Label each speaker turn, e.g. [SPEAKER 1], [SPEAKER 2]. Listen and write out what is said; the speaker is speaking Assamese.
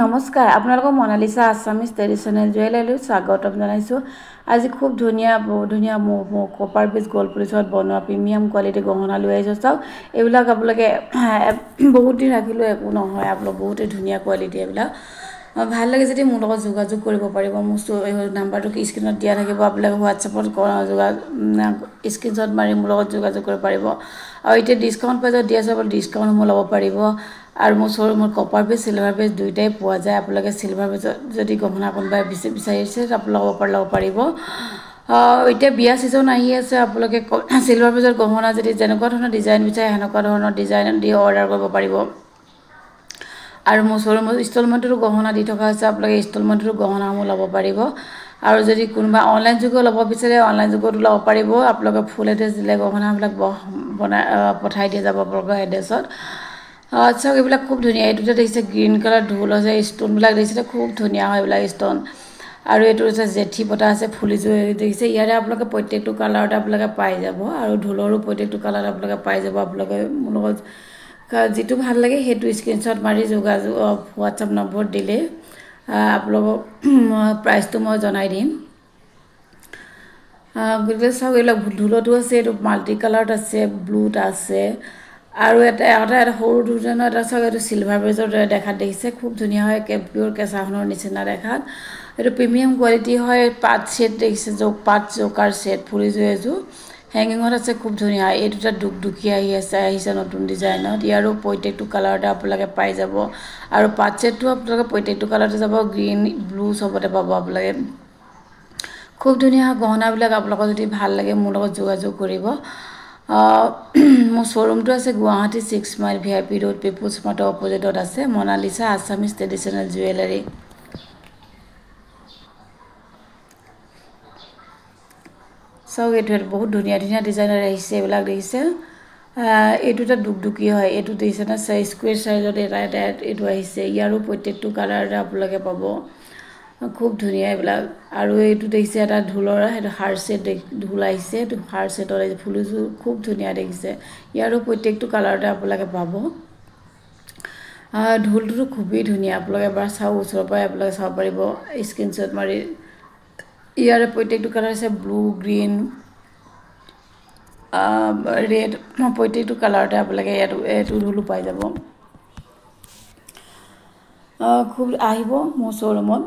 [SPEAKER 1] নমস্কাৰ আপোনালোকক মনালিসা আছামিজ ট্ৰেডিশ্যনেল জুৱেলাৰীলৈ স্বাগতম জনাইছোঁ। আজি খুব ধুনীয়া কপাৰ পিচ গ'ল্ড পলিচত বনোৱা প্ৰিমিয়াম কোৱালিটি গহনা লৈ আহিছোঁ। চাওক এইবিলাক আপোনালোকে বহুত দিন ৰাখিলেও একো নহয়, আপোনালোক বহুতেই ধুনীয়া কোৱালিটি এইবিলাক। ভাল লাগে যদি মোৰ লগত যোগাযোগ কৰিব পাৰিব। মোৰ নাম্বাৰটো স্ক্ৰীণত দিয়া থাকিব, আপোনালোকে হোৱাটছএপত স্ক্ৰীণশ্বট মাৰি মোৰ লগত যোগাযোগ কৰিব পাৰিব। আৰু এতিয়া ডিছকাউণ্ট প্ৰাইজত দি আছোঁ, আপোনালোকে ডিছকাউণ্টসমূহ ল'ব পাৰিব। আৰু মোৰ শ্ব'ৰুমত কপাৰ পিচ চিলভাৰ পিচ দুয়োটাই পোৱা যায়। আপোনালোকে চিলভাৰ পিচত যদি গহনা কোনোবাই বিচাৰিছে আপোনালোকে ল'ব পাৰিব। এতিয়া বিয়া ছিজন আহি আছে, আপোনালোকে চিলভাৰ পিচত গহনা যদি যেনেকুৱা ধৰণৰ ডিজাইন বিচাৰে সেনেকুৱা ধৰণৰ ডিজাইন দি অৰ্ডাৰ কৰিব পাৰিব। আৰু মোৰ শ্ব'ৰুমত ইনষ্টলমেণ্টতো গহনা দি থকা হৈছে, আপোনালোকে ইনষ্টলমেণ্টতো গহনাসমূহ ল'ব পাৰিব। আৰু যদি কোনোবা অনলাইন যোগেও ল'ব বিচাৰে অনলাইন যোগতো ল'ব পাৰিব। আপোনালোকে ফুল এড্ৰেছ দিলে গহনাবিলাক পঠাই দিয়া যাব আপোনালোকৰ এড্ৰেছত। চাওক এইবিলাক খুব ধুনীয়া। এইটোতে দেখিছে গ্ৰীণ কালাৰ ঢোল আছে, ষ্ট'নবিলাক দেখিছে খুব ধুনীয়া হয় এইবিলাক ষ্ট'ন। আৰু এইটো হৈছে জেঠী পতা আছে ফুলিযোৰ দেখিছে। ইয়াৰে আপোনালোকে প্ৰত্যেকটো কালাৰতে আপোনালোকে পাই যাব। আৰু ঢোলৰো প্ৰত্যেকটো কালাৰত আপোনালোকে পাই যাব। আপোনালোকে মোৰ লগত যিটো ভাল লাগে সেইটো স্ক্ৰীণশ্বট মাৰি যোগাযোগ হোৱাটছআপ নম্বৰ দিলে আপোনালোকক প্ৰাইচটো মই জনাই দিম। গতিকে চাওক এইবিলাক ঢোলতো আছে, এইটো মাল্টি কালাৰত আছে, ব্লুত আছে। আৰু এটা সৰু দুজনৰ এটা চাওক, এইটো চিলভাৰ বেজৰ দেখাত দেখিছে খুব ধুনীয়া হয়, পিয়'ৰ কেঁচা সোণৰ নিচিনা দেখাত। এইটো প্ৰিমিয়াম কোৱালিটি হয়। পাট ছেট দেখিছে, পাট জকাৰ ছেট ফুলিযোৰ এযোৰ হেংগিঙত আছে, খুব ধুনীয়া। এই দুটা দুকদুকী আহিছে নতুন ডিজাইনত। ইয়াৰো প্ৰত্যেকটো কালাৰতে আপোনালোকে পাই যাব। আৰু পাট ছেটটো আপোনালোকে প্ৰত্যেকটো কালাৰতে যাব, গ্ৰীণ ব্লু চবতে পাব আপোনালোকে। খুব ধুনীয়া গহনাবিলাক। আপোনালোকৰ যদি ভাল লাগে মোৰ লগত যোগাযোগ কৰিব। মোৰ শ্ব'ৰুমটো আছে Guwahati 6 mile VIP road, people's mart অপজিটত আছে মনালিসা আছামিজ ট্ৰেডিশ্যনেল জুৱেলাৰী। চাওক এইটো বহুত ধুনীয়া ধুনীয়া ডিজাইনৰ আহিছে এইবিলাক দেখিছে। এইটো এটা দুকদুকী হয়, এইটো দেখিছে না স্কুৱেৰ চাইজত এটা এইটো আহিছে। ইয়াৰো প্ৰত্যেকটো কালাৰতে আপোনালোকে পাব, খুব ধুনীয়া এইবিলাক। আৰু এইটো দেখিছে এটা ঢোলৰ, সেইটো হাৰ ছেট ঢোল আহিছে, এইটো হাৰ ছেটৰ আহিছে ফুলিযোৰ খুব ধুনীয়া দেখিছে। ইয়াৰো প্ৰত্যেকটো কালাৰতে আপোনালোকে পাব। ঢোলটোতো খুবেই ধুনীয়া, আপোনালোকে এবাৰ চাওক, ওচৰৰ পৰাই আপোনালোকে চাব পাৰিব স্ক্ৰীণশ্বট মাৰি। ইয়াৰে প্ৰত্যেকটো কালাৰ আছে ব্লু, গ্ৰীণ, ৰেড, প্ৰত্যেকটো কালাৰতে আপোনালোকে এইটো ঢোলো পাই যাব। খুব আহিব মোৰ শ্ব'ৰুমত।